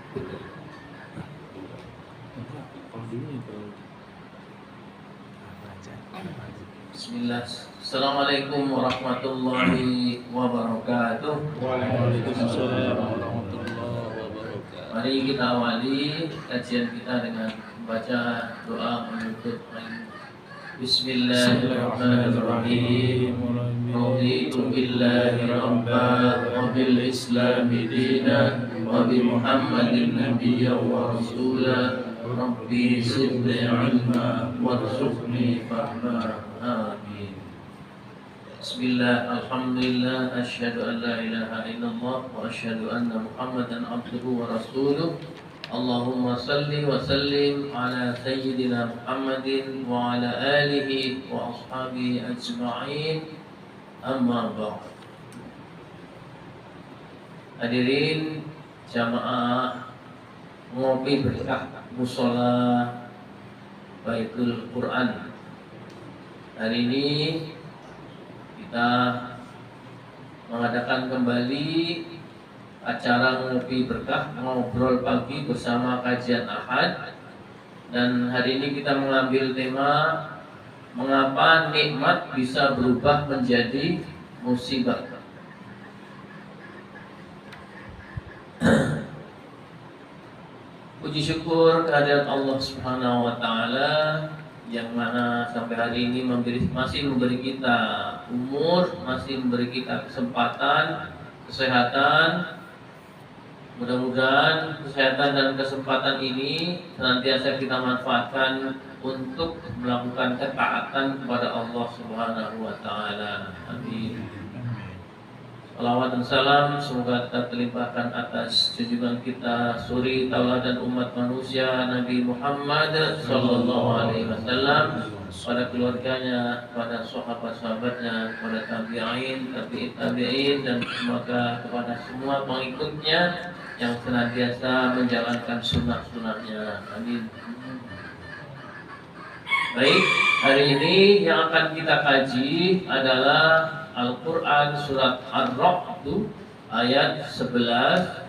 Bismillah. Assalamualaikum warahmatullahi wabarakatuh. Waalaikumsalam warahmatullahi wabarakatuh. Mari kita awali kajian kita dengan membaca doa menutup. Bismillahirrahmanirrahim. Raditu billahi rabban wa bil islami dinan wa bi Muhammadin nabiyyan wa rasulan. Rabbi zidni ilma warzuqni fahma. Amin. Bismillah, alhamdulillah, asyhadu an la ilaha illallah wa asyhadu anna Muhammadan abduhu wa rasuluh. Allahumma salli wa sallim ala sayyidina Muhammadin wa ala alihi wa ashabihi ajma'in. Amma ba'd. Hadirin jamaah ngopi berkah mushola Baitul Quran. Hari ini kita mengadakan kembali acara ngopi berkah, ngobrol pagi bersama kajian Ahad. Dan hari ini kita mengambil tema mengapa nikmat bisa berubah menjadi musibah. Puji syukur kehadirat Allah Subhanahu wa taala yang mana sampai hari ini masih memberi kita umur, masih memberi kita kesempatan, kesehatan. Mudah-mudahan kesehatan dan kesempatan ini senantiasa kita manfaatkan untuk melakukan ketaatan kepada Allah Subhanahu wa taala. Amin. Salawat dan salam semoga tetap terlimpahkan atas junjungan kita suri tauladan umat manusia Nabi Muhammad sallallahu alaihi wasallam, pada keluarganya, pada sahabat-sahabatnya, pada tabi'in, tabi'in, dan semoga kepada semua pengikutnya yang senantiasa menjalankan sunnah-sunnahnya. Amin. Baik, hari ini yang akan kita kaji adalah Al-Quran surat Ar-Ra'd ayat 11.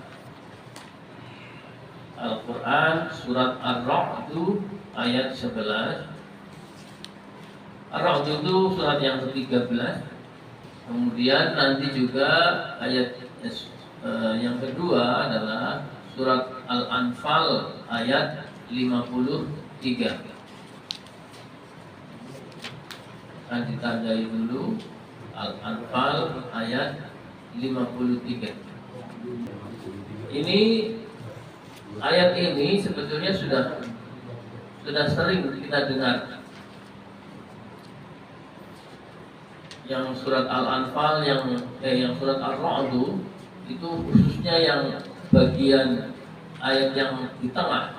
Al-Quran surat Ar-Ra'd ayat 11. Ar-Ra'd itu surat yang ke-13. Kemudian nanti juga ayat yang kedua adalah surat Al-Anfal ayat 53. Akan ditandai dulu Al-Anfal ayat 53. Ini ayat ini sebetulnya sudah sering kita dengar. Yang surat Al-Anfal yang surat Ar-Ra'd itu khususnya yang bagian ayat yang di tengah.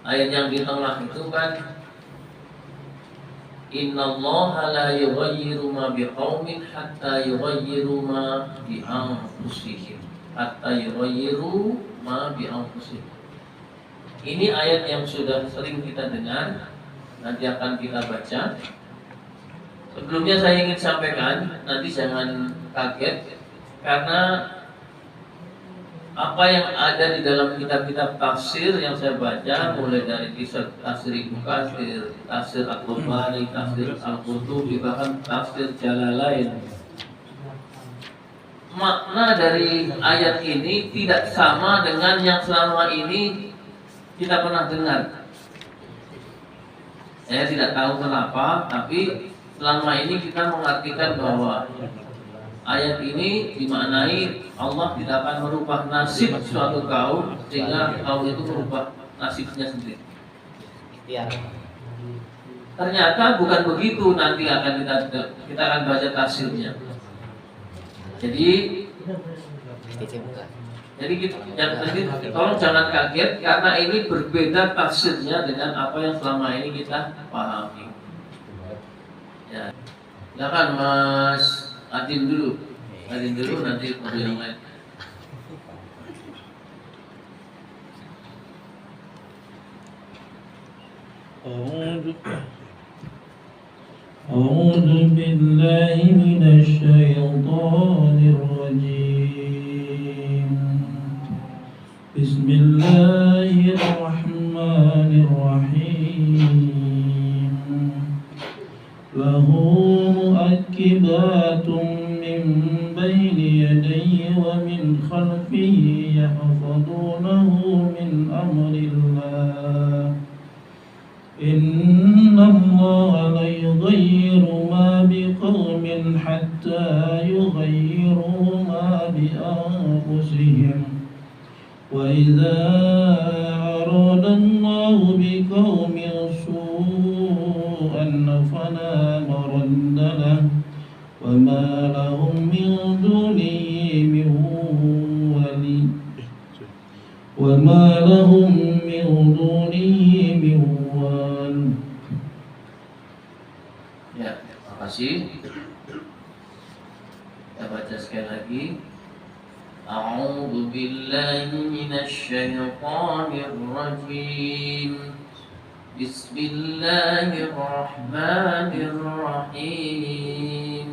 Ayat yang di tengah itu kan Innallaha la yughayyiru ma biqaumin hatta yughayyiru ma bi anfusihim. Hatta yughayyiru ma bi anfusihim. Ini ayat yang sudah sering kita dengar, nanti akan kita baca. Sebelumnya saya ingin sampaikan, nanti jangan kaget karena apa yang ada di dalam kitab-kitab tafsir yang saya baca, mulai dari kisah tafsir Ibnu Katsir, tafsir At-Tabari, tafsir Al-Qurtubi, bahkan tafsir Jalalain, makna dari ayat ini tidak sama dengan yang selama ini kita pernah dengar. Saya tidak tahu kenapa, tapi selama ini kita mengartikan bahwa ayat ini dimaknai Allah tidak akan merubah nasib suatu kaum sehingga kaum itu merubah nasibnya sendiri. Ya. Ternyata bukan begitu. Nanti akan kita akan baca tafsirnya. Jadi tolong jangan kaget karena ini berbeda tafsirnya dengan apa yang selama ini kita pahami. Ya, silakan Mas Adin dulu nanti yang lain. أعوذ بالله من الشيطان الرجيم بسم الله الرحمن الرحيم له مؤكبات من بين يديه ومن خلفه يحفظونه من أمر الله إن الله لا يغير ما بقوم حتى يغيروا ما بأنفسهم وإذا أراد الله بقوم سوءا فلا مرد له وما لهم من دونه من ولي وما لهم من دونه من وال. Ya, terima kasih. Kita baca sekali lagi. A'udzu billahi minasy syaithanir rajim. Bismillahirrahmanirrahim.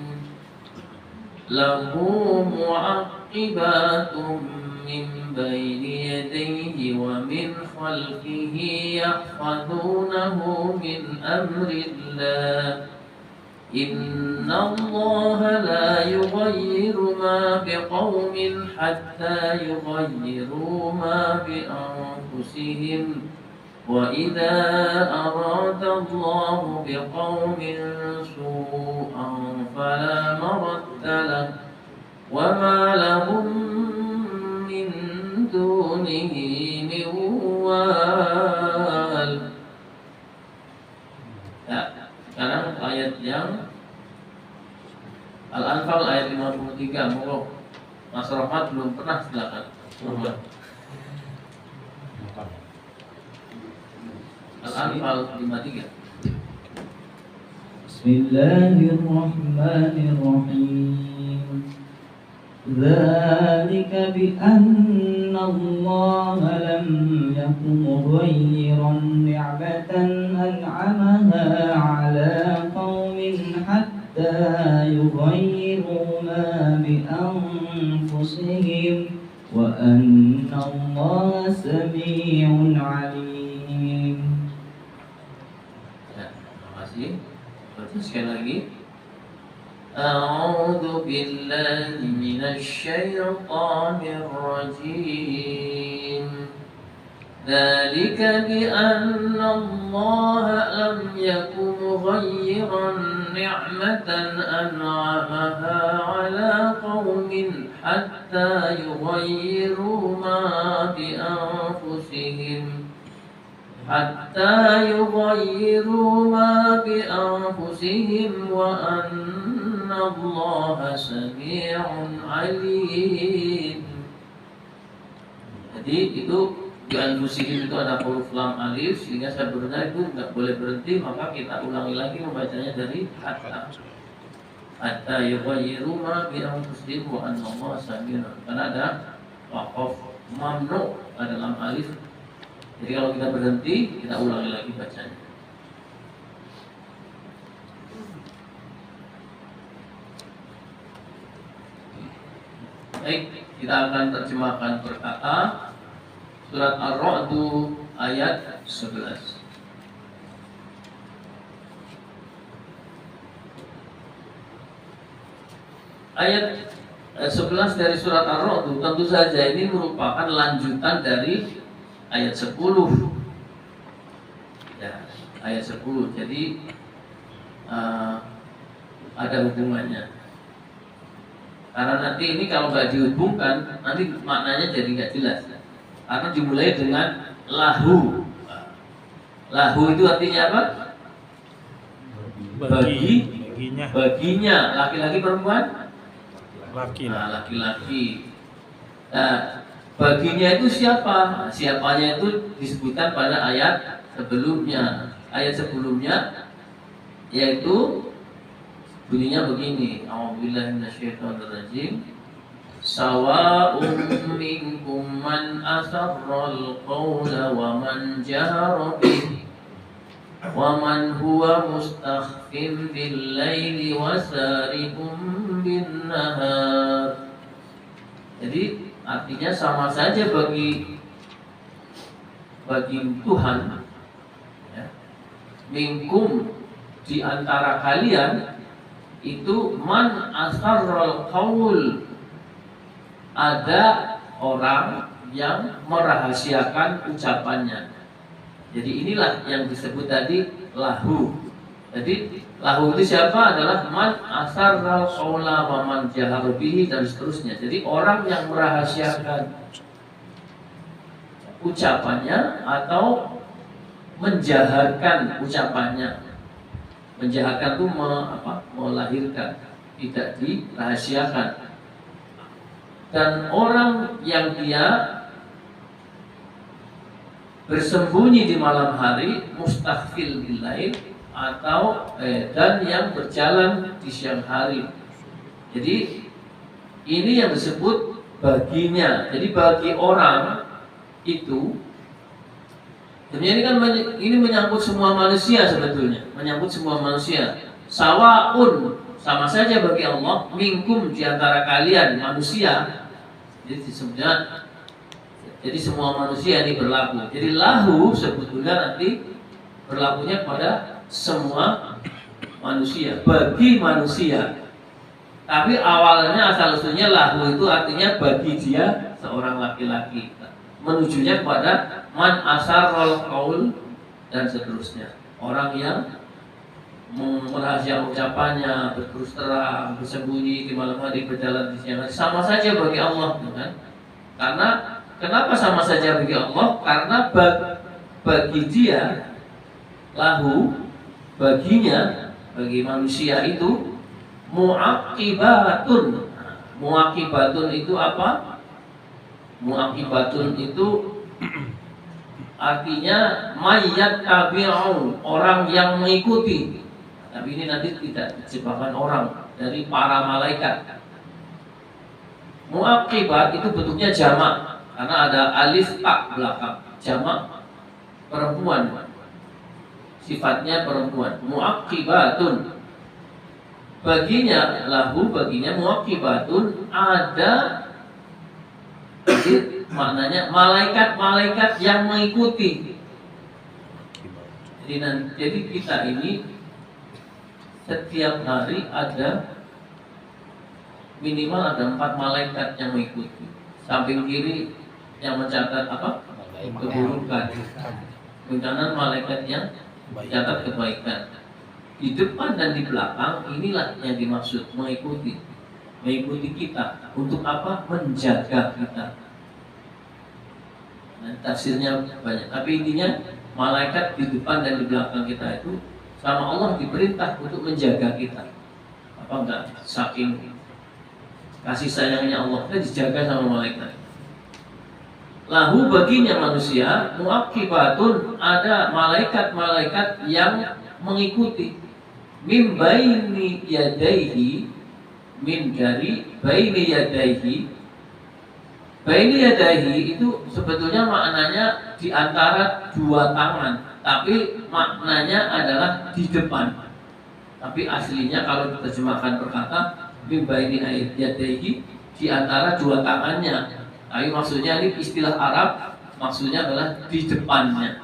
Lahu mu'aqibatun min bayni yadayhi wa min khalfihi yahfazunahu min amrillah. Inna Allah la yughayyiru ma biqaumin hatta yughayyiru ma bi anfusihim wa idza arada Allah biqaumin su'an fala maradda lahu wa ma lahum min dunihi min wal. Sekarang ayat yang Al-Anfal ayat 53. Monggo Mas Rahmat belum pernah, silakan. Al-Anfal 53. Bismillahirrahmanirrahim. ذلك بأن الله لم يكن مغيرا نعمة أنعمها على قوم حتى يغيروا ما بأنفسهم وأن الله سميع عليم. Terima kasih. Baca sekali lagi. أعوذ بالله من الشيطان الرجيم ذلك بأن الله لم يكن مغيرا نعمة أنعمها على قوم حتى يغيروا ما بأنفسهم وأن Allah sami'un alim. Jadi itu di anfusihim itu ada huruf lam alif, sehingga saya berulang itu nggak boleh berhenti, maka kita ulangi lagi membacanya dari hatta yughayyiru ma bi anfusihim wa anna Allah sami'un. Karena ada waqaf mamnu ada lam alif. Jadi kalau kita berhenti, kita ulangi lagi bacanya. Baik, kita akan terjemahkan per kata surat Ar-Ra'd ayat 11. Ayat 11 dari surat Ar-Ra'd tentu saja ini merupakan lanjutan dari ayat 10. Ya, ayat 10. Jadi ada hubungannya. Karena nanti ini kalau nggak dihubungkan, nanti maknanya jadi nggak jelas. Karena dimulai dengan lahu. Lahu itu artinya apa? Baginya. Laki-laki perempuan? Laki-laki. Nah, baginya itu siapa? Siapanya itu disebutkan pada ayat sebelumnya. Ayat sebelumnya yaitu bunyinya begini, a'udzubillahi minasyaitonirrajim. Sawa'un minkum man asarral qawla wa man jahara bihi wa man huwa mustakhfin bil laili wa sarihum bin nahar. Jadi artinya sama saja bagi bagi Tuhan, ya, minkum di antara kalian itu man asarrul qaul, ada orang yang merahasiakan ucapannya. Jadi inilah yang disebut tadi lahu. Jadi lahu itu siapa? Adalah man asarrul qaula wa man jahara bihi dan seterusnya. Jadi orang yang merahasiakan ucapannya atau menjaharkan ucapannya. Menjaharkan itu melahirkan, tidak dirahasiakan. Dan orang yang dia bersembunyi di malam hari, mustakhfil billail, atau dan yang berjalan di siang hari. Jadi ini yang disebut baginya. Jadi bagi orang itu, ini kan ini menyangkut semua manusia sebetulnya, menyangkut semua manusia. Sawaun, sama saja bagi Allah, minkum di antara kalian manusia. Jadi disebutnya, jadi semua manusia ini berlaku. Jadi lahu sebetulnya nanti berlakunya pada semua manusia, bagi manusia. Tapi awalnya asal usulnya lahu itu artinya bagi dia seorang laki-laki. Menujunya kepada man asarrul qaul dan seterusnya. Orang yang merahasiakan ucapannya, berterus terang, bersembunyi di malam hari, berjalan di siang hari, sama saja bagi Allah, kan? Karena kenapa sama saja bagi Allah? Karena bagi dia lahu, baginya, bagi manusia itu muaqibatun. Muaqibatun itu apa? Muaqibatun itu artinya mayyat tabi'un, orang yang mengikuti. Tapi ini nanti tidak diciptakan orang, dari para malaikat. Muaqibat itu bentuknya jamak, karena ada alif tak belakang, jamak perempuan, sifatnya perempuan. Muaqibatun, baginya lahu, baginya muaqibatun, ada, jadi maknanya malaikat-malaikat yang mengikuti. Jadi kita ini setiap hari ada minimal ada 4 malaikat yang mengikuti. Samping kiri yang mencatat apa? Keburukan. Di kanan malaikat yang mencatat kebaikan. Di depan dan di belakang inilah yang dimaksud mengikuti. Mengikuti kita. Untuk apa? Menjaga kita. Nah, tafsirnya banyak. Tapi intinya malaikat di depan dan di belakang kita itu sama Allah diperintah untuk menjaga kita. Apa enggak? Saking kasih sayangnya Allah, kita dijaga sama malaikat. Lahu baginya manusia muaqibatun, ada malaikat-malaikat yang mengikuti. Min baini yadaihi, min dari baini yadaihi. Baini yadaihi itu sebetulnya maknanya di antara dua tangan, tapi maknanya adalah di depan. Tapi aslinya kalau diterjemahkan berkata min baini yadaihi, di antara dua tangannya. Tapi maksudnya ini istilah Arab, maksudnya adalah di depannya.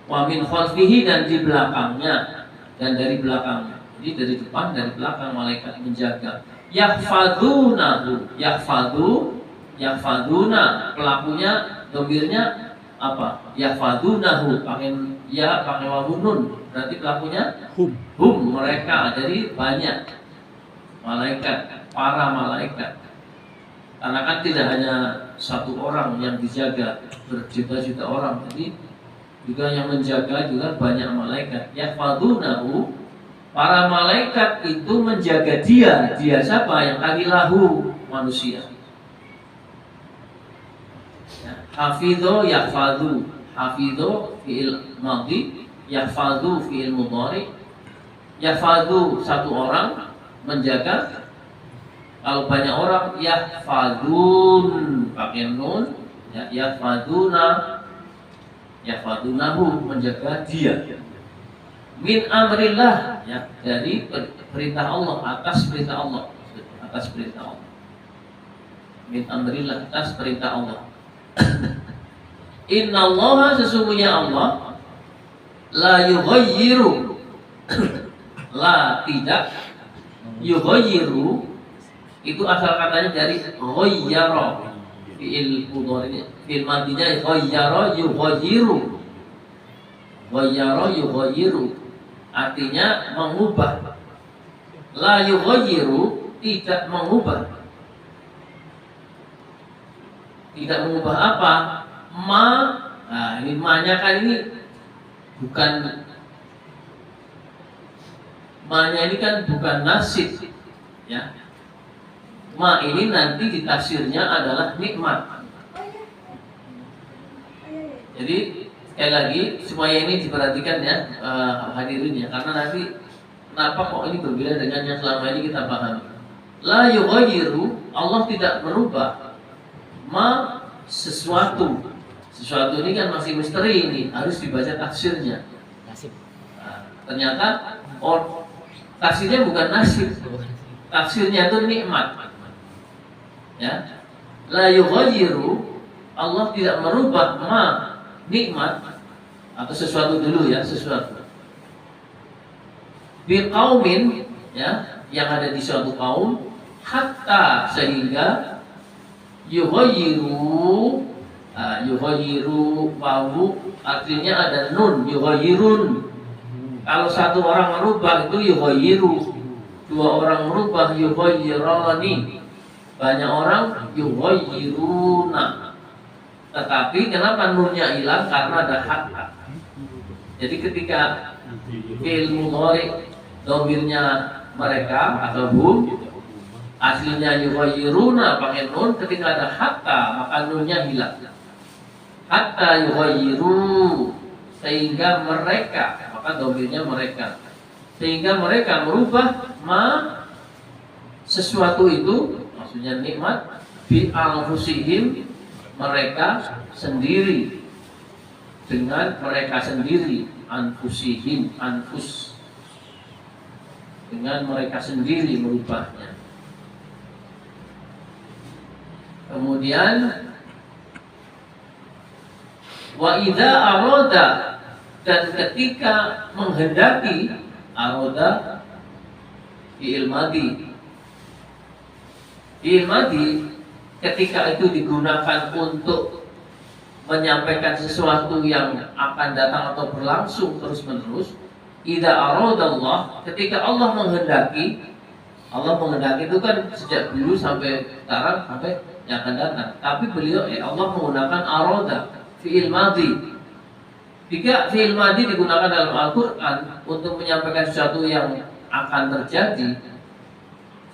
Wa min khalfihi, dan di belakangnya, dan dari belakangnya. Jadi dari depan, dari belakang malaikat menjaga. Yahfadunahu, yahfaduna, pelakunya domirnya apa? Yahfadunahu, pakai ya, pakai wawu nun, berarti pelakunya hum, mereka. Jadi banyak malaikat, para malaikat. Karena kan tidak hanya satu orang yang dijaga, berjuta-juta orang. Jadi juga yang menjaga juga banyak malaikat. Yahfadunahu, para malaikat itu menjaga dia. Dia siapa? Yang tadi lahu, manusia. Hafidho yahfadhu, hafidho fi'il madhi, yahfadhu fi'il mudhari. Yahfadhu satu orang menjaga. Kalau banyak orang yahfadun pakai nun, ya, yahfaduna, yahfadunahu, menjaga dia. Min amrillah, ya, dari perintah Allah, atas perintah Allah, atas perintah Allah. Min amrillah, atas perintah Allah. Innallaha sesungguhnya Allah la yughayyiru la tidak yughayyiru itu asal katanya dari ghayyara fi'il mudhari fi'il madinya ghayyara yughayyiru artinya mengubah. La yughayyiru tidak mengubah. Tidak mengubah apa? Nah ini ma-nya kan ini bukan ma-nya ini kan bukan nasib ya. Ma ini nanti ditafsirnya adalah nikmat. Jadi sekali lagi supaya ini diperhatikan ya hadirin ya, karena nanti kenapa kok ini berbeda dengan yang selama ini kita pahami. La yughayyiru, Allah tidak merubah ma sesuatu. Sesuatu ini kan masih misteri, ini harus dibaca tafsirnya. Nah, ternyata tafsirnya bukan nasib, tafsirnya itu nikmat. Ya, la yughayyiru, Allah tidak merubah ma nikmat atau sesuatu dulu ya, sesuatu. Biqaumin ya, yang ada di suatu kaum, hatta sehingga yughayyiru wawu artinya ada nun, yughayyirun. Kalau satu orang merubah itu yughayyiru, dua orang merubah yughayyirani, banyak orang yughayyiruna. Tetapi kenapa nunnya hilang? Karena ada hatta. Jadi ketika fi'il mudhari dhamirnya mereka atau hum, aslinya yughayyiruna pakai nun, ketika ada hatta maka nunnya hilang. Hatta yughayyiru, sehingga mereka, maka dhamirnya mereka, sehingga mereka merubah ma sesuatu itu, maksudnya nikmat, bi anfusihim, mereka sendiri, dengan mereka sendiri, anfusihim, anfus, dengan mereka sendiri merubahnya. Kemudian wa idza arada, dan ketika menghendaki, arada fi'il madi. Fi'il madi ketika itu digunakan untuk menyampaikan sesuatu yang akan datang atau berlangsung terus-menerus. Idza aradallah, ketika Allah menghendaki. Allah menghendaki itu kan sejak dulu sampai sekarang sampai yang akan datang. Tapi beliau Allah menggunakan arada fi'il madhi. Jika fi'il madhi digunakan dalam Al-Qur'an untuk menyampaikan sesuatu yang akan terjadi,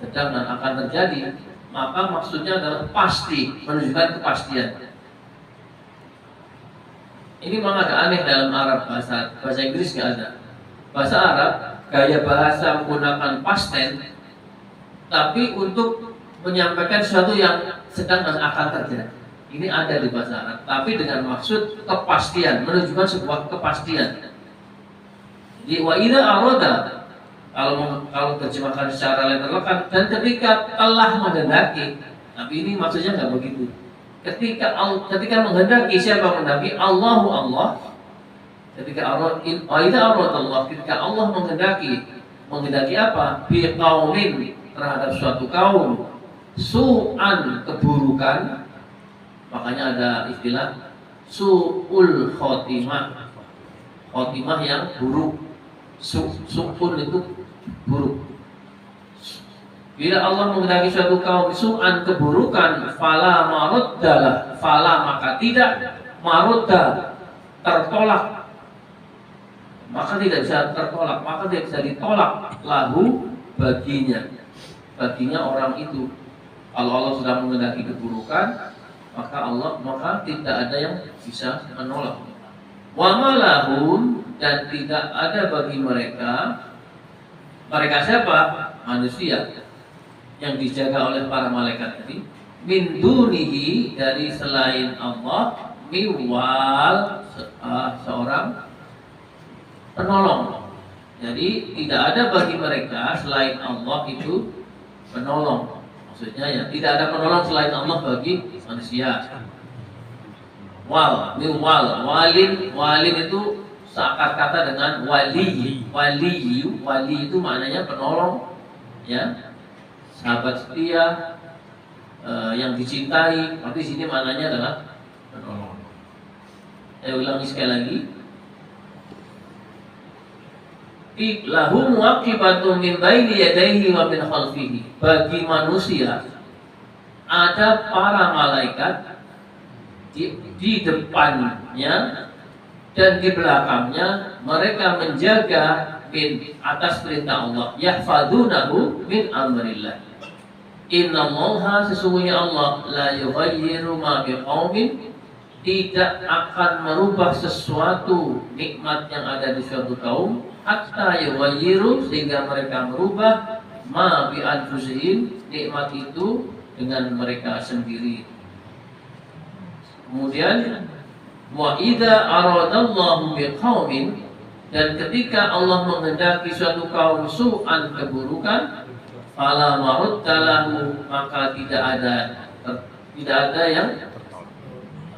sedang dan akan terjadi, maka maksudnya adalah pasti, menunjukkan kepastian. Ini memang agak aneh dalam Arab, bahasa Inggris nggak ada. Bahasa Arab gaya bahasa menggunakan past tense, tapi untuk menyampaikan sesuatu yang sedang dan akan terjadi. Ini ada di bahasa Arab, tapi dengan maksud kepastian, menunjukkan sebuah kepastian. Jadi wa idza arada, kalau terjemahkan secara letterlock, dan ketika telah menghendaki, tapi ini maksudnya nggak begitu. Ketika menghendaki, siapa menghendaki? Allahu Allah. Ketika Allah, ketika Allah menghendaki apa? Biqaumin, terhadap suatu kaum, su'an, keburukan. Makanya ada istilah su'ul khotimah, khotimah yang buruk. Su'un itu buruk. Bila Allah menghendaki suatu kaum su'an, keburukan, fala maruddalah, fala maka tidak, marudda tertolak, maka tidak bisa tertolak, maka tidak bisa ditolak, lahu baginya orang itu. Kalau Allah sudah menghendaki keburukan, maka tidak ada yang bisa menolak. Wa malahum, dan tidak ada bagi mereka siapa? Manusia yang dijaga oleh para malaikat tadi, min dunihi, dari selain Allah, miwal, seorang penolong. Jadi tidak ada bagi mereka selain Allah itu penolong. Maksudnya ya, tidak ada penolong selain Allah bagi manusia. walin itu seakar kata dengan wali. Wali itu maknanya penolong, ya, sahabat setia, yang dicintai. Tapi sini maknanya adalah penolong. Saya ulangi sekali lagi. Lahu muaqibatun min baini yadayhi wa min khalfihi. Bagi manusia ada para malaikat di depannya dan di belakangnya. Mereka menjaga min atas perintah Allah. Yahfadunahu min amrillah. Innallaha, sesungguhnya Allah, la yughayyiru ma biqaumin, tidak akan merubah sesuatu nikmat yang ada di suatu kaum hatta yughayyiru, sehingga mereka merubah ma bi anfusihim, nikmat itu dengan mereka sendiri. Kemudian wa idza aradallahu biqaumin, dan ketika Allah menghendaki suatu kaum su'an, keburukan, fala maruddalahu, maka tidak ada yang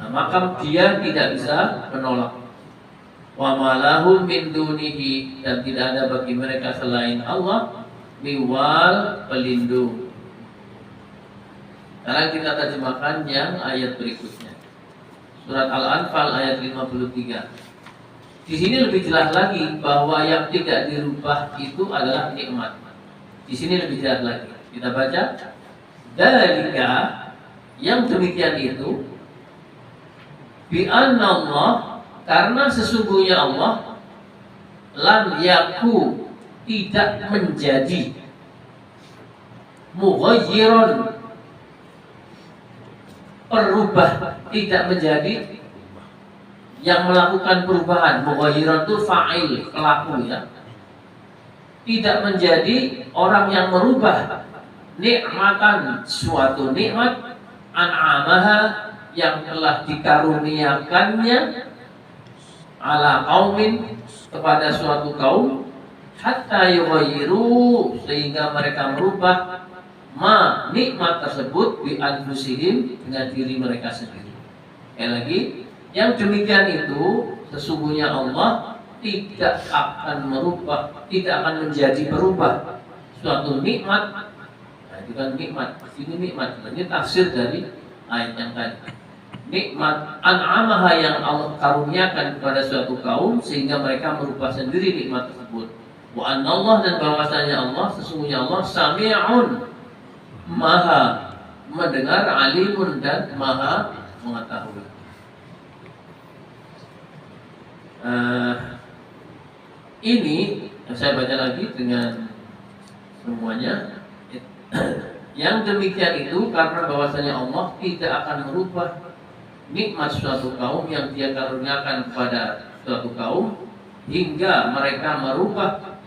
maka dia tidak bisa menolak. Wa malahum min dunihi, dan tidak ada bagi mereka selain Allah miwal, pelindung. Sekarang kita terjemahkan yang ayat berikutnya. Surat Al-Anfal ayat 53. Di sini lebih jelas lagi bahwa yang tidak dirubah itu adalah nikmat. Di sini lebih jelas lagi. Kita baca. Dalika, yang demikian itu, bi anna Allah, karena sesungguhnya Allah, lam yaku, tidak menjadi, mughayyiron, perubah, tidak menjadi yang melakukan perubahan. Mughayyiron itu fa'il, pelaku, ya. Tidak menjadi orang yang merubah nikmatan, suatu nikmat, an'amaha, yang telah dikaruniakannya, ala qaumin, kepada suatu kaum, hatta yughayyiru, sehingga mereka merubah ma, nikmat tersebut, bi anfusihim, dengan diri mereka sendiri. Sekali lagi, yang demikian itu sesungguhnya Allah tidak akan merubah, tidak akan menjadi berubah suatu nikmat. Nah, itu kan nikmat, ini nikmat. Ini tafsir dari ayat yang tadi. Nikmat an'amaha, yang Allah karuniakan kepada suatu kaum sehingga mereka merubah sendiri nikmat tersebut. Wa anallah, dan bahwasanya Allah, sesungguhnya Allah, sami'un, maha mendengar, alimun, dan maha mengetahui. Ini saya baca lagi dengan semuanya. Yang demikian itu karena bahwasanya Allah tidak akan merubah nikmat suatu kaum yang Dia karuniakan kepada suatu kaum hingga mereka merubah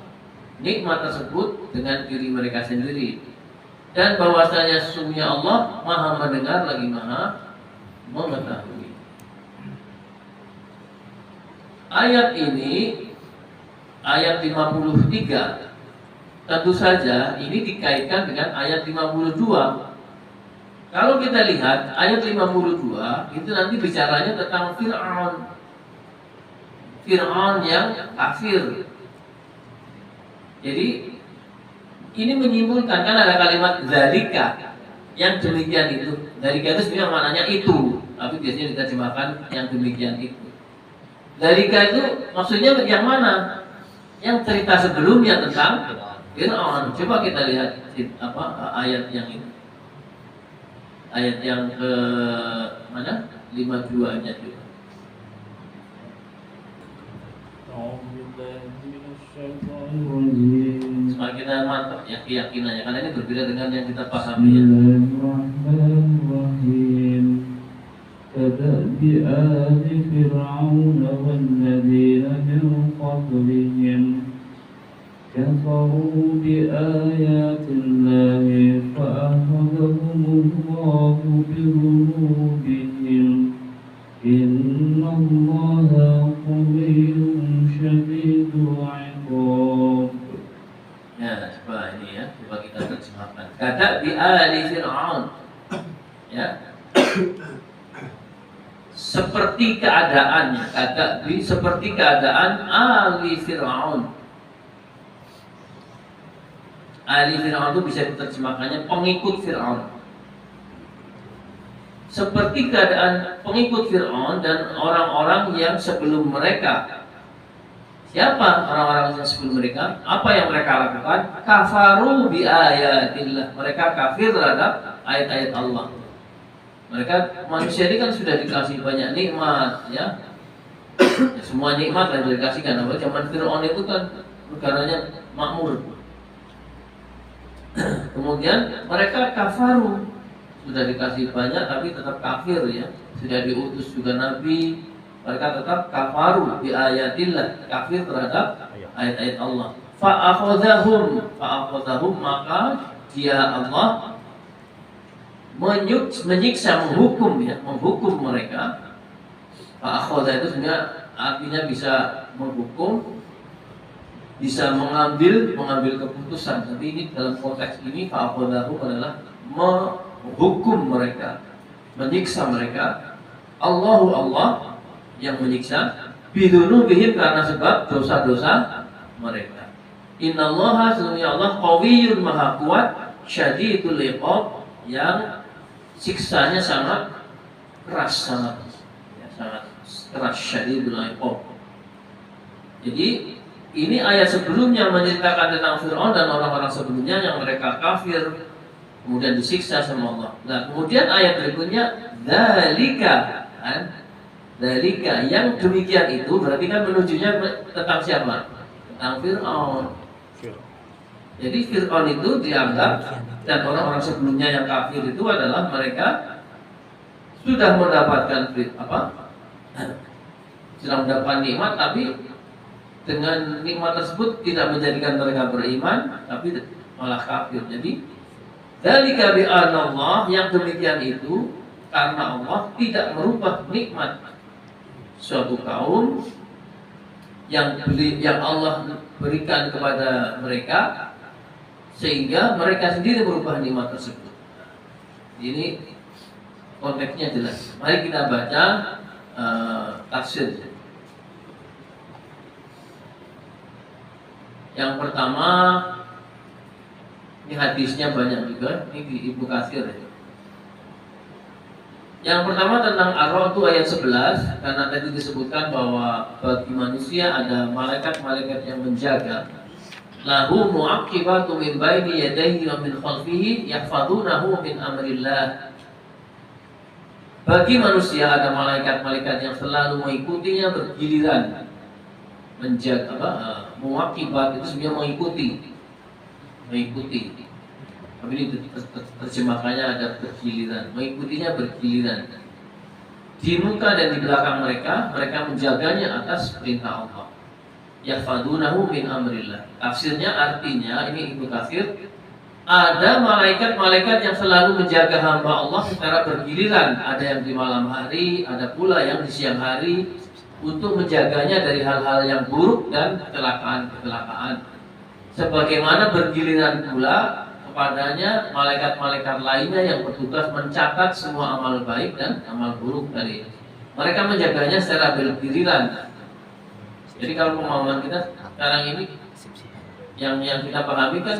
nikmat tersebut dengan diri mereka sendiri. Dan bahwasanya sesungguhnya Allah maha mendengar lagi maha mengetahui. Ayat ini, ayat 53, tentu saja ini dikaitkan dengan ayat 52. Kalau kita lihat ayat 52 itu nanti bicaranya tentang Fir'aun yang kafir. Jadi ini menyimpulkan, kan ada kalimat zalika, yang demikian itu. Zalika itu sebenarnya maknanya itu, tapi biasanya diterjemahkan yang demikian itu. Zalika itu maksudnya yang mana? Yang cerita sebelumnya tentang Fir'aun. Coba kita lihat ayat yang ini. Ayat yang ke mana? 52-nya juga. Supaya kita mantap ya keyakinannya, karena ini berbeda dengan yang kita pahami. Bismillahirrahmanirrahim. Kadabi ali fir'aun walladzina min qablihim kafaru bi ayatillahi fa'akhadhahumullahu bi dhunubihim. Innallaha qawiyyun syadidul 'iqab. Ya, coba ini ya, coba kita terjemahkan. Kadabi ali fir'aun. Ya. seperti keadaannya, seperti keadaan Ali Fir'aun. Ali Fir'aun itu bisa diterjemahkannya pengikut Fir'aun. Seperti keadaan pengikut Fir'aun dan orang-orang yang sebelum mereka. Siapa orang-orang yang sebelum mereka? Apa yang mereka lakukan? Kafaru bi ayatillah. Mereka kafir terhadap ayat-ayat Allah. Mereka, manusia ini kan sudah dikasih banyak nikmat, ya. Semua nikmat yang dikasihkan. Zaman Fir'aun itu kan negaranya makmur. Kemudian mereka kafaru, sudah dikasih banyak tapi tetap kafir, ya. Sudah diutus juga nabi, mereka tetap kafaru bi ayatillah, kafir terhadap ayat-ayat Allah. Fa'akhadhahum, maka dia Allah menyiksa, menghukum, ya, menghukum mereka. Fa'akhadha itu sebenarnya artinya bisa menghukum, bisa mengambil keputusan. Tapi ini dalam konteks ini fa'akhadhahum adalah menghukum mereka, menyiksa mereka. Allah yang menyiksa bidunubihim, karena sebab dosa-dosa mereka. Innallaha, sesungguhnya Allah qawiyyun, maha kuat, syadidul iqab, yang siksanya sangat keras, sangat keras, syadidul iqab. Jadi ini ayat sebelumnya menceritakan tentang Fir'aun dan orang-orang sebelumnya yang mereka kafir, kemudian disiksa sama Allah. Nah, kemudian ayat berikutnya dzalika, dzalika, yang demikian itu berarti kan menujunya tentang siapa? Tentang Fir'aun. Jadi Fir'aun itu dianggap, dan orang-orang sebelumnya yang kafir itu adalah mereka sudah mendapatkan sudah mendapatkan nikmat, tapi dengan nikmat tersebut tidak menjadikan mereka beriman, tapi malah kafir. Jadi dzalika bi anna Allah, yang demikian itu karena Allah tidak merubah nikmat suatu kaum yang Allah berikan kepada mereka, sehingga mereka sendiri berubah nikmat tersebut. Ini konteksnya jelas. Mari kita baca tafsir. Yang pertama, ini hadisnya banyak juga, ini di Ibnu Katsir, ya. Yang pertama tentang Ar-Ra'd ayat 11, karena tadi disebutkan bahwa bagi manusia ada malaikat-malaikat yang menjaga. Lahu mu'aqibatu min baini yadayhi wa min khalfihi yahfazunahu min amrillah. Bagi manusia ada malaikat-malaikat yang selalu mengikutinya bergiliran. Menjaga, mu'aqibat itu sebenarnya mengikuti. Tapi ini terjemahkannya ada bergiliran, mengikutinya bergiliran. Di muka dan di belakang mereka menjaganya atas perintah Allah. Yahfadunahu min amrillah. Tafsirnya artinya, ini Ibnu Katsir, ada malaikat-malaikat yang selalu menjaga hamba Allah secara bergiliran. Ada yang di malam hari, ada pula yang di siang hari, untuk menjaganya dari hal-hal yang buruk dan kecelakaan. Sebagaimana bergiliran pula kepadanya malaikat-malaikat lainnya yang bertugas mencatat semua amal baik dan amal buruk dari mereka, menjaganya secara bergiliran. Jadi kalau pemahaman kita sekarang ini yang kita pahami kan,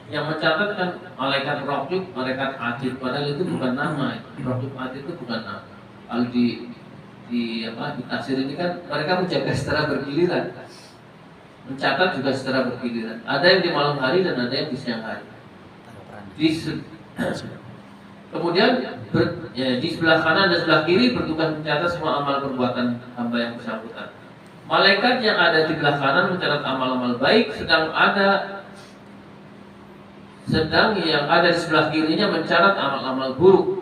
yang mencatat kan malaikat Raqib, malaikat Atid, padahal itu bukan nama. Raqib, Atid itu bukan nama. Kalau di tafsir ini kan mereka menjaga secara bergiliran, mencatat juga secara bergiliran. Ada yang di malam hari dan ada yang di siang hari. Kemudian di sebelah kanan dan sebelah kiri bertugas mencatat semua amal perbuatan hamba yang bersangkutan. Malaikat yang ada di sebelah kanan mencatat amal-amal baik, sedang yang ada di sebelah kirinya mencatat amal-amal buruk.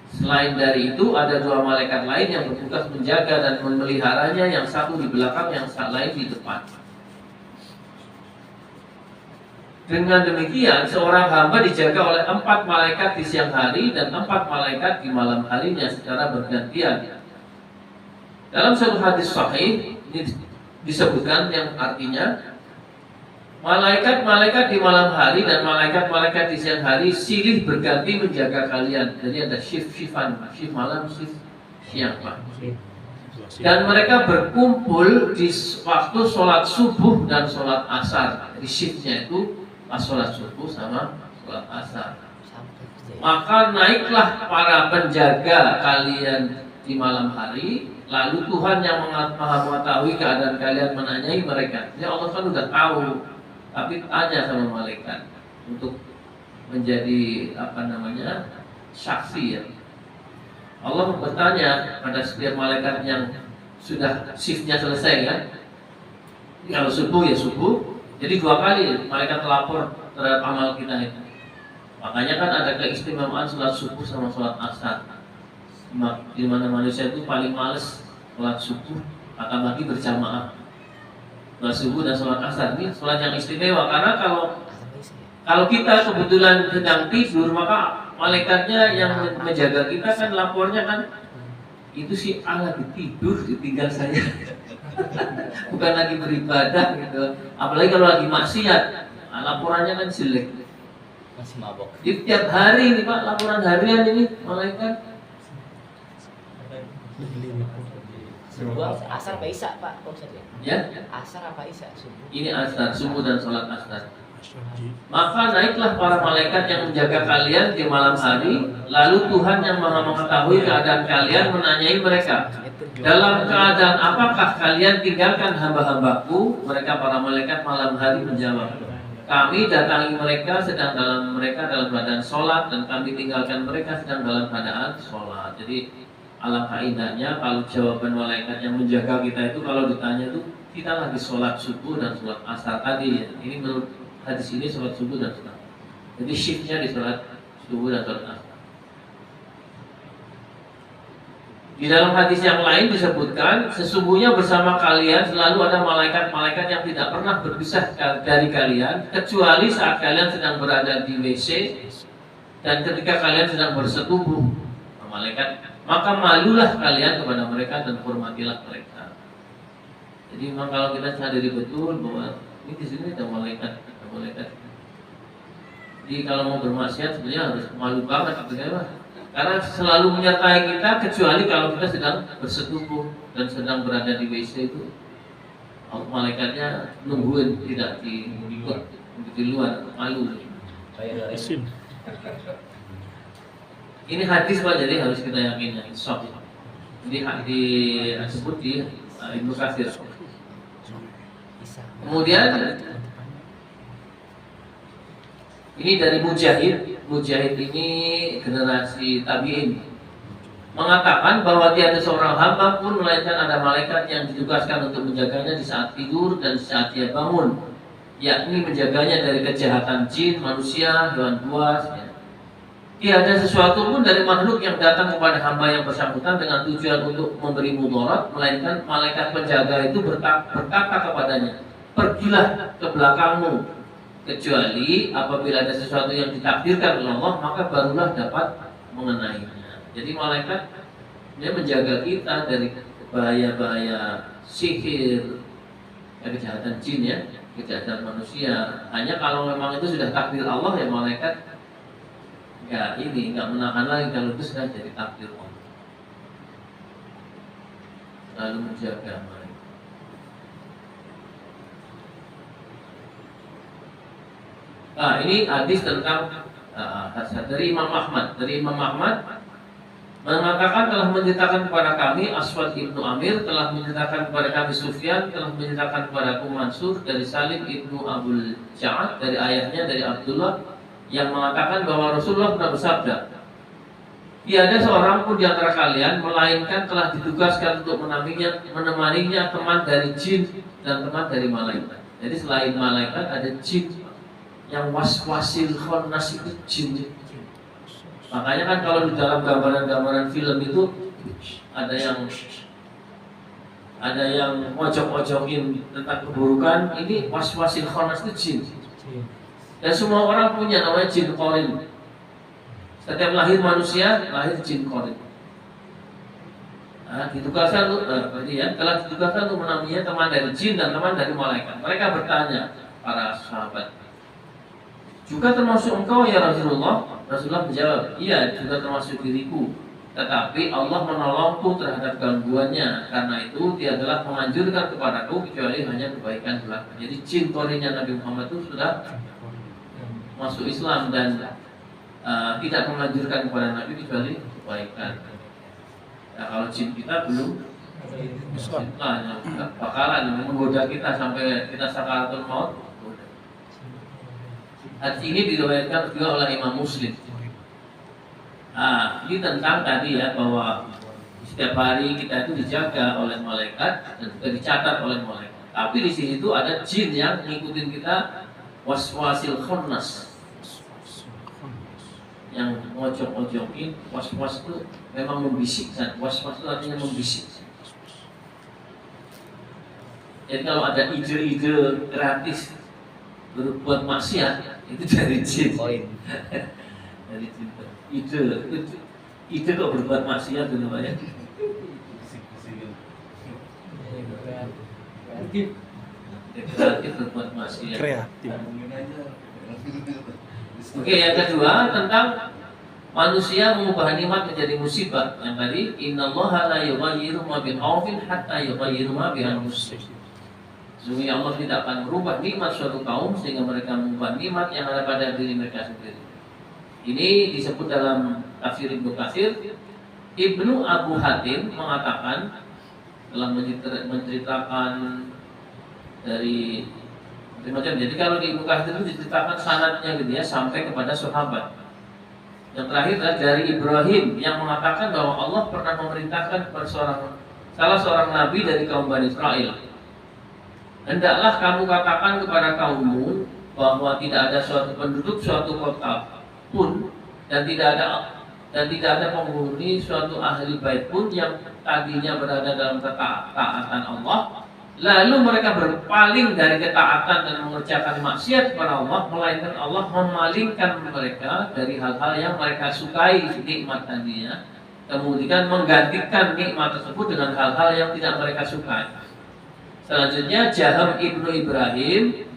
Selain dari itu ada dua malaikat lain yang bertugas menjaga dan memeliharanya, yang satu di belakang, yang lain di depan. Dengan demikian seorang hamba dijaga oleh 4 malaikat di siang hari dan 4 malaikat di malam harinya secara bergantian. Dalam satu hadis sahih ini disebutkan yang artinya malaikat-malaikat di malam hari dan malaikat-malaikat di siang hari silih berganti menjaga kalian. Jadi ada shift malam, shift siang Pak. Dan mereka berkumpul di waktu sholat subuh dan sholat asar. Jadi shiftnya itu pas sholat subuh sama sholat asar. Maka naiklah para penjaga kalian di malam hari. Lalu Tuhan yang maha mengetahui keadaan kalian menanyai mereka. Ya Allah kan udah tahu, tapi tanya sama malaikat untuk menjadi saksi ya. Allah bertanya pada setiap malaikat yang sudah shiftnya selesai kan. Kalau subuh ya subuh. Jadi 2 kali malaikat lapor terhadap amal kita itu. Makanya kan ada keistimewaan sholat subuh sama sholat asar. Di mana manusia itu paling males sholat subuh, apalagi berjamaah. Sholat subuh dan sholat asar ini sholat yang istimewa, karena kalau kita kebetulan sedang tidur, maka malaikatnya yang menjaga kita kan lapornya kan, itu si A lagi tidur, ditinggal saya. Bukan lagi beribadah gitu. Apalagi kalau lagi maksiat, laporannya kan jelek. Masih mabok. Di tiap hari nih Pak, laporan harian ini malaikat. Subuh asar apa isya Pak? Ya? Asar apa isya subuh? Ini asar, subuh dan sholat asar. Maka naiklah para malaikat yang menjaga kalian di malam hari. Lalu Tuhan yang maha mengetahui keadaan kalian menanyai mereka, dalam keadaan apakah kalian tinggalkan hamba-hambaku? Mereka para malaikat malam hari menjawab, kami datangi mereka sedang dalam keadaan sholat, dan kami tinggalkan mereka sedang dalam keadaan sholat. Jadi alangkah indahnya kalau jawaban malaikat yang menjaga kita itu kalau ditanya itu kita lagi sholat subuh dan sholat asar tadi ya. Ini menurut hadis ini sholat subuh dan sholat. Jadi shiftnya di sholat subuh dan sholat asar. Di dalam hadis yang lain disebutkan, sesungguhnya bersama kalian selalu ada malaikat-malaikat yang tidak pernah berpisah dari kalian, kecuali saat kalian sedang berada di WC dan ketika kalian sedang bersetubuh. Malaikat, maka malulah kalian kepada mereka dan hormatilah mereka. Jadi memang kalau kita sadari betul bahwa ini di sini ada malaikat. Jadi kalau mau bermaksiat sebenarnya harus malu banget, karena selalu menyertai kita kecuali kalau kita sedang bersetubuh dan sedang berada di WC itu. Malaikatnya nungguin, tidak di luar, malu. Ini hadis Pak, jadi harus kita yakini sahih. Jadi disebut di Ibnu Katsir. Kemudian ini dari Mujahid. Mujahid ini generasi tabi'in, mengatakan bahwa tiada seorang hamba pun melainkan ada malaikat yang ditugaskan untuk menjaganya di saat tidur dan di saat dia bangun, yakni menjaganya dari kejahatan jin, manusia, hewan buas. Tiada sesuatu pun dari makhluk yang datang kepada hamba yang bersangkutan dengan tujuan untuk memberi mudarat, melainkan malaikat penjaga itu berkata kepadanya, pergilah ke belakangmu, kecuali apabila ada sesuatu yang ditakdirkan oleh Allah, maka barulah dapat mengenainya. Jadi malaikat dia menjaga kita dari bahaya-bahaya sihir, kejahatan jin ya, kejahatan manusia. Hanya kalau memang itu sudah takdir Allah ya malaikat nggak menahan lagi, kalau itu sudah jadi takdir Allah. Lalu menjaga mereka. Nah, ini hadis tentang dari Imam Ahmad. Dari Imam Ahmad mengatakan telah menceritakan kepada kami Aswad ibnu Amir, telah menceritakan kepada kami Sufyan, telah menceritakan kepada aku Mansur dari Salim ibnu Abul Ja'ad dari ayahnya dari Abdullah, yang mengatakan bahwa Rasulullah pernah bersabda, tiada seorang pun di antara kalian melainkan telah ditugaskan untuk menemaninya teman dari jin dan teman dari malaikat. Jadi selain malaikat ada jin yang waswasil khannas, itu jin. Makanya kan kalau di dalam gambaran-gambaran film itu ada yang ngocok-ngocokin tentang keburukan, ini waswasil khannas itu jin. Dan semua orang punya namanya jin qarin. Setiap lahir manusia lahir jin qarin. Ditugaskan telah ditugaskan untuk menamainya teman dari jin dan teman dari malaikat. Mereka bertanya para sahabat, juga termasuk engkau ya Rasulullah? Rasulullah menjawab, iya juga termasuk diriku. tetapi Allah menolongku terhadap gangguannya. Karena itu dia adalah menganjurkan kepadaku kecuali hanya kebaikan belaka. Jadi jin korinya Nabi Muhammad itu sudah masuk Islam dan tidak menganjurkan kepada Nabi kecuali kebaikan. Nah, kalau jin kita belum Islam, bakalan menggoda kita sampai kita sakaratul maut. Hadis ini diriwayatkan juga oleh Imam Muslim. Ini tentang tadi ya, bahwa setiap hari kita itu dijaga oleh malaikat dan juga dicatat oleh malaikat. Tapi di sini itu ada jin yang ngikutin kita, waswasil khannas, yang ngocok-ngocokin. Was-was itu memang membisikkan. Was-was itu artinya membisik. Jadi kalau ada ide-ide gratis berbuat maksiat, itu dari jin. Dari jin. Ide kok berbuat maksiat itu namanya. Kreatif berbuat maksiat. Kreatif. Oke, yang kedua tentang manusia mengubah nikmat menjadi musibah. Yang tadi, innallaha la yughayyiru ma biqaumin hatta yughayyiru ma bi anfusihim. Sesungguhnya Allah tidak akan merubah nikmat suatu kaum sehingga mereka mengubah nikmat yang ada pada diri mereka sendiri. Ini disebut dalam tafsir Ibnu Katsir. Ibnu Abu Hatim mengatakan, telah menceritakan dari macam. Jadi kalau di Ibnu Katsir itu diceritakan sanadnya gitu ya, sampai kepada sahabat. Yang terakhir adalah dari Ibrahim yang mengatakan bahwa Allah pernah memerintahkan kepada salah seorang nabi dari kaum Bani Israel, hendaklah kamu katakan kepada kaummu bahwa tidak ada suatu penduduk suatu kota pun dan tidak ada penghuni suatu ahli bait pun yang tadinya berada dalam ketaatan Allah, lalu mereka berpaling dari ketaatan dan mengerjakan maksiat kepada Allah, melainkan Allah memalingkan mereka dari hal-hal yang mereka sukai nikmat tadinya, kemudian menggantikan nikmat tersebut dengan hal-hal yang tidak mereka sukai. Selanjutnya Jaham Ibnu Ibrahim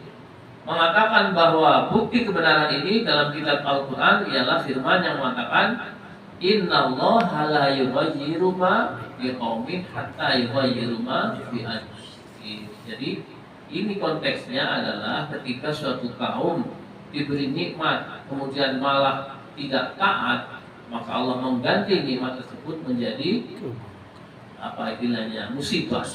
mengatakan bahwa bukti kebenaran ini dalam kitab Al-Quran ialah firman yang mengatakan, innallaha la yughayyiru ma biqaumin hatta yughayyiru ma bi anfusihim. Jadi ini konteksnya adalah ketika suatu kaum diberi nikmat kemudian malah tidak taat, maka Allah mengganti nikmat tersebut menjadi apa istilahnya, musibah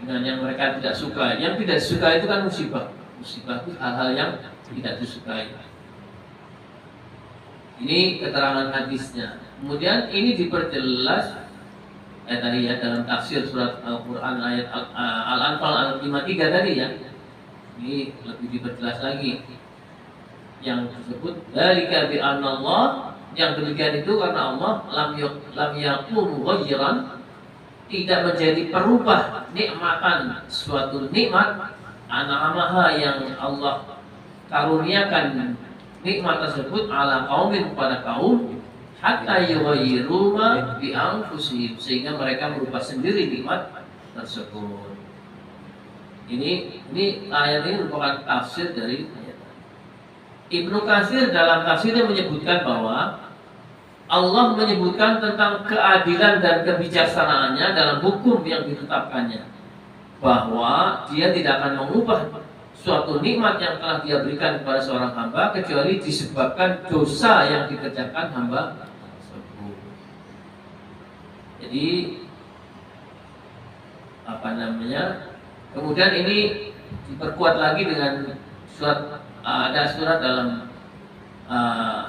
dengan yang mereka tidak suka. Yang tidak suka itu kan musibah. Musibah itu hal-hal yang tidak disukai. Ini keterangan hadisnya. Kemudian ini diperjelas tadi ya dalam tafsir surat Al-Quran ayat Al-Anfal ayat 53 tadi ya. Ini lebih diperjelas lagi. Yang tersebut dari bi anallah, yang demikian itu karena Allah lam yakun ghayran, tidak menjadi perubah nikmatan suatu nikmat, an'amaha yang Allah karuniakan nikmat tersebut ala qaumin kepada kaum, hatta yughayyiru ma bi anfusihim, sehingga mereka merubah sendiri nikmat tersebut. Ini ayat ini merupakan tafsir dari ayat. Ibnu Katsir dalam tafsirnya menyebutkan bahwa Allah menyebutkan tentang keadilan dan kebijaksanaannya dalam hukum yang ditetapkannya, bahwa dia tidak akan mengubah suatu nikmat yang telah dia berikan kepada seorang hamba kecuali disebabkan dosa yang dikerjakan hamba tersebut. Jadi kemudian ini diperkuat lagi dengan ada surat dalam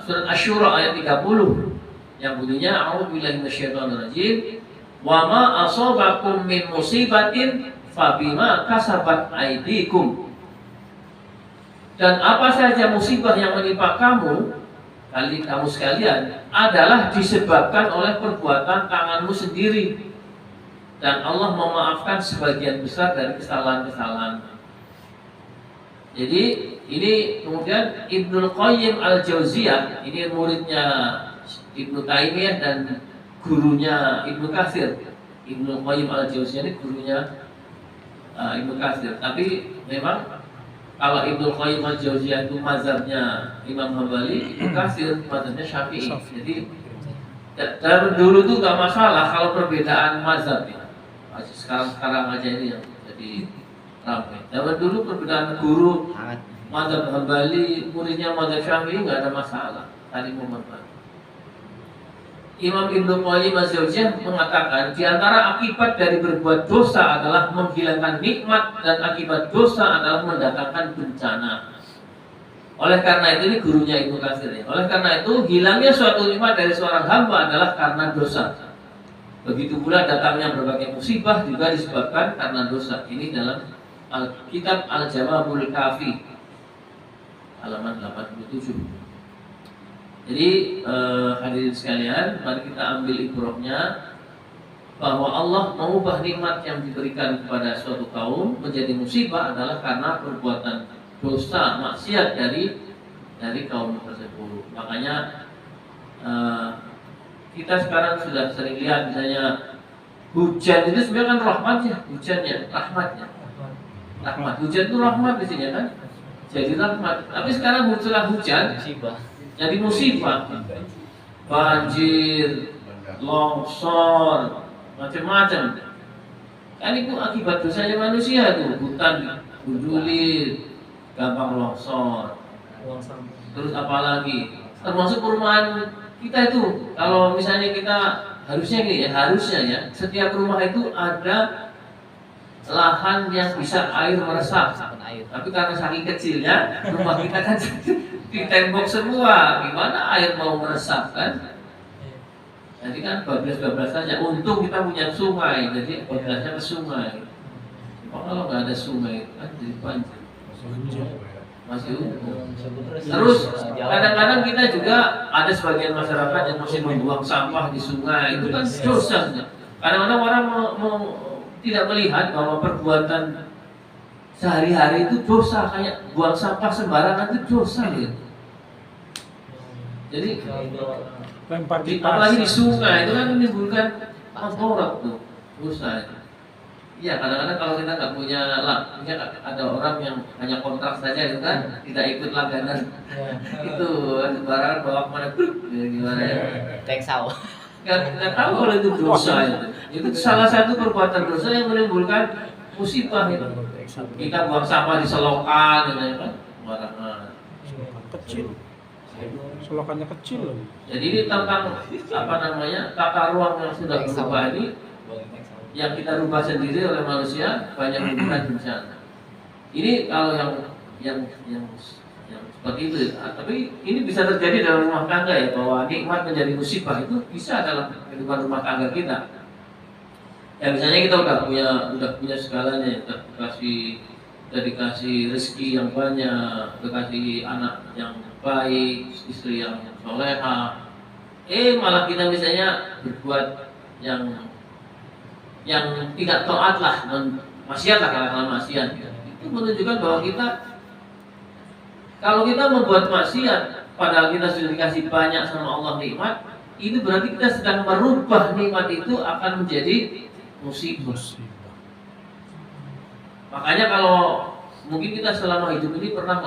surat Asy-Syura ayat 30 yang bunyinya a'udzubillahi minasyaitonirrajim, wa ma asabakum min musibatin fabima kasabat aydikum. Dan apa saja musibah yang menimpa kamu sekalian adalah disebabkan oleh perbuatan tanganmu sendiri, dan Allah memaafkan sebagian besar dari kesalahan-kesalahan. Jadi ini kemudian Ibnu Qayyim Al-Jauziyah, ini muridnya Ibnu Taimiyah dan gurunya Ibnu Katsir. Ibnu Qayyim Al-Jauziyah ini gurunya Ibnu Katsir. Tapi memang kalau Ibnu Qayyim Al-Jauziyah itu mazhabnya Imam Hambali, Ibnu Katsir mazhabnya Syafi'i. Jadi Dari dulu tuh nggak masalah kalau perbedaan mazhab ya. Sekarang aja ini yang jadi ramai. Dari dulu perbedaan guru Hangat. mazhab Hambali, muridnya mazhab Syafi'i nggak ada masalah, saling memanfaatkan. Imam Ibnu Qayyim Az-Jauziyah mengatakan di antara akibat dari berbuat dosa adalah menghilangkan nikmat dan akibat dosa adalah mendatangkan bencana. Oleh karena itu, ini gurunya Ibnu Katsir ya. Oleh karena itu, hilangnya suatu nikmat dari seorang hamba adalah karena dosa. Begitu pula datangnya berbagai musibah juga disebabkan karena dosa. Ini dalam kitab Al-Jawabul Kafi halaman 87. Jadi hadirin sekalian, mari kita ambil ibrahnya bahwa Allah mengubah nikmat yang diberikan kepada suatu kaum menjadi musibah adalah karena perbuatan dosa maksiat dari kaum tersebut. Makanya kita sekarang sudah sering lihat misalnya hujan itu sebenarnya kan rahmatnya, hujannya rahmatnya. Rahmat hujan itu rahmat di sini kan. Jadi rahmat. Tapi sekarang muncullah hujan Musibah. jadi musibah. Banjir, longsor, macam-macam. Kan itu akibat dosanya manusia tuh, hutan gunduli, gampang longsor. Terus apalagi termasuk perumahan kita itu, kalau misalnya kita harusnya ya setiap rumah itu ada lahan yang bisa air meresap. Tapi karena saking kecilnya rumah kita kan di tembok semua, gimana air mau meresap kan? Jadi kan bablas saja. Untung kita punya sungai, jadi bablasnya ke sungai. Kalau nggak ada sungai kan jadi banjir. Masih untung. Terus kadang-kadang kita juga ada sebagian masyarakat yang masih membuang sampah di sungai. Itu kan dosa. Kadang-kadang orang tidak melihat bahwa perbuatan sehari-hari itu dosa, kayak buang sampah sembarangan itu dosa gitu. Jadi apalagi di sungai itu kan menimbulkan kotoran tuh, dosa itu. Iya, kadang-kadang kalau kita nggak punya misalnya ada orang yang hanya kontrak saja itu kan, tidak ikut langganan itu sembarangan bawa kemana gimana ya? Tengsau. Nggak tahu kalau itu dosa itu. Itu salah satu perbuatan dosa yang menimbulkan musibah itu. Kita buang sampah di selokan, gitu kan, sembarangan. Kecil. Selokannya kecil loh. Jadi ini tentang tata ruang yang sudah berubah ini, yang kita rubah sendiri oleh manusia banyak menimbulkan bencana. Ini kalau yang seperti itu. Tapi ini bisa terjadi dalam rumah tangga ya, bahwa nikmat menjadi musibah itu bisa dalam kehidupan rumah tangga kita. Ya misalnya kita udah punya segalanya, udah dikasih rezeki yang banyak, dikasih anak yang baik, istri yang soleha. Malah kita misalnya berbuat yang tidak taat lah, maksiat lah, katakanlah maksiat. Itu menunjukkan bahwa kalau kita membuat maksiat, padahal kita sudah dikasih banyak sama Allah nikmat, itu berarti kita sedang merubah nikmat itu akan menjadi musibah. Makanya kalau mungkin kita selama hidup ini pernah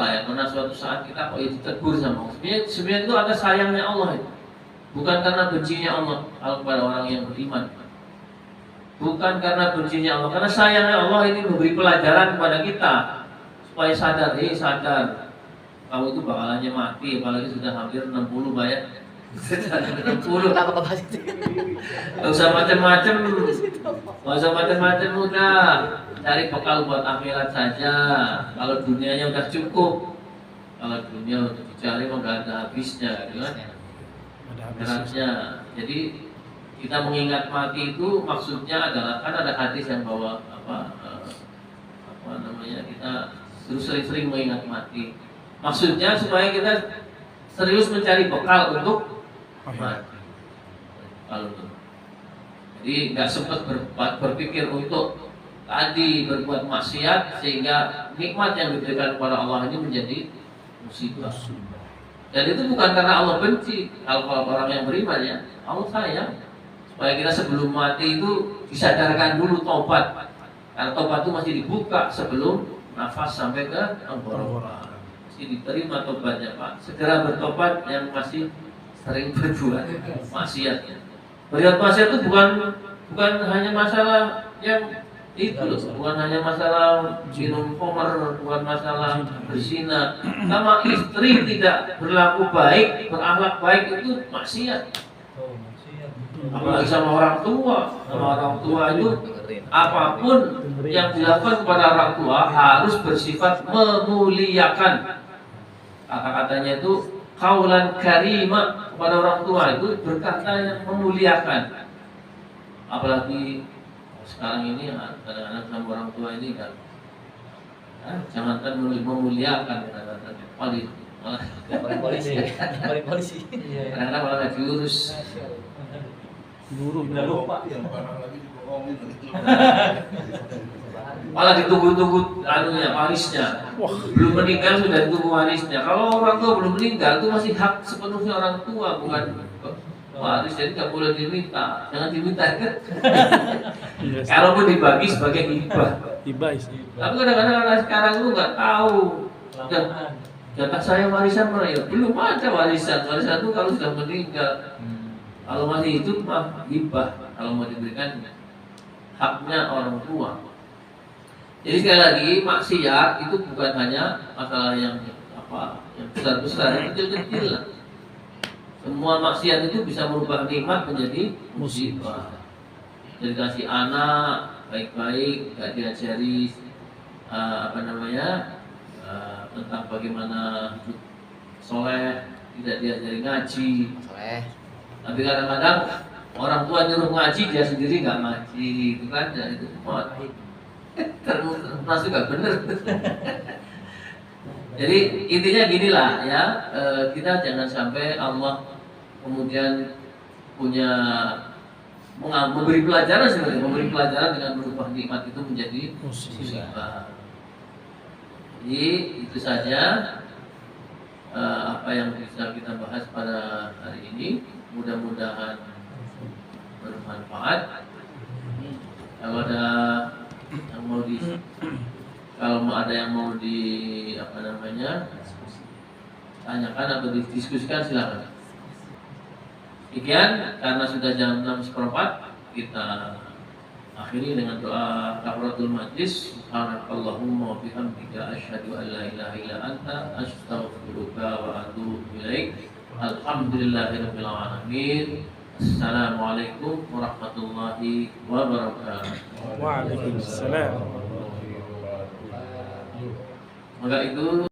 suatu saat kita ditegur sama Allah. Sebenarnya itu ada sayangnya Allah itu. Bukan karena bencinya Allah kalau kepada orang yang beriman. Bukan karena bencinya Allah, karena sayangnya Allah ini memberi pelajaran kepada kita supaya sadar, kamu itu bakalannya mati, apalagi sudah hampir 60 banyak. 60. Kenapa kebahas itu? Gak usah macam-macam, udah cari bekal buat akhirat saja. Kalau dunianya udah cukup, kalau dunia udah dicari mah gak ada habisnya, gitu kan? Akhiratnya. Jadi kita mengingat mati itu maksudnya adalah, kan ada hadis yang bawa kita terus sering-sering mengingat mati. Maksudnya supaya kita serius mencari bekal untuk mati. Jadi nggak sempat berpikir untuk tadi berbuat maksiat sehingga nikmat yang diberikan kepada Allah ini menjadi musibah. Dan itu bukan karena Allah benci. Kalau orang yang beriman ya, Allah sayang. Supaya kita sebelum mati itu disadarkan dulu tobat. Karena tobat itu masih dibuka sebelum nafas sampai ke tenggorokan. Mesti diterima tobatnya Pak. Segera bertobat yang masih sering berbuat maksiat. Berbuat maksiat itu bukan hanya masalah yang itu loh, bukan hanya masalah minum khamr, bukan masalah berzina. Sama istri tidak berlaku baik, berakhlak baik itu maksiat. Apalagi sama orang tua itu apapun yang dilakukan kepada orang tua harus bersifat memuliakan. Kata-katanya itu qaulan karima, kepada orang tua itu berkata yang memuliakan. Apalagi sekarang ini anak-anak sama orang tua ini kan, jangankan memuliakan, Paling polisi. kadang-kadang malah nggak diurus. Guru udah lupa. Malah ditunggu-tunggu warisnya. Belum meninggal sudah ditunggu warisnya. Kalau orang tua belum meninggal itu masih hak sepenuhnya orang tua, bukan waris. Jadi nggak boleh diminta, jangan diminta kan. Kalau mau dibagi sebagai hibah. Tapi kadang-kadang anak sekarang itu nggak tahu. Jatah saya warisan mana ya? Belum ada warisan. Warisan itu kalau sudah meninggal. Kalau masih hidup mah hibah. Kalau mau diberikan haknya orang tua. Jadi sekali lagi maksiat itu bukan hanya masalah yang besar-besar, yang kecil-kecil lah. Semua maksiat itu bisa merubah nikmat menjadi musibah. Jadi kasih anak baik-baik, gak diajari tentang bagaimana hidup soleh, tidak diajari ngaji. Tapi kadang-kadang orang tua nyuruh ngaji, dia sendiri nggak ngaji, itu kan? Dan itu semua termasuk nggak benar. Jadi intinya ginilah ya, kita jangan sampai Allah kemudian punya memberi pelajaran, sebenarnya memberi pelajaran dengan merubah nikmat itu menjadi musibah. Jadi itu saja apa yang bisa kita bahas pada hari ini. Mudah-mudahan bermanfaat. Kalau ada yang mau tanyakan atau didiskusikan silakan. Sekian, karena sudah jam 6:15 kita akhiri dengan doa kafaratul majlis. Subhanakallahumma wa bihamdika asyhadu an la ilaha illa anta astaghfiruka wa atubu ilaik. Alhamdulillahirabbil alamin. Assalamualaikum warahmatullahi wabarakatuh. Waalaikumsalam. Maka itu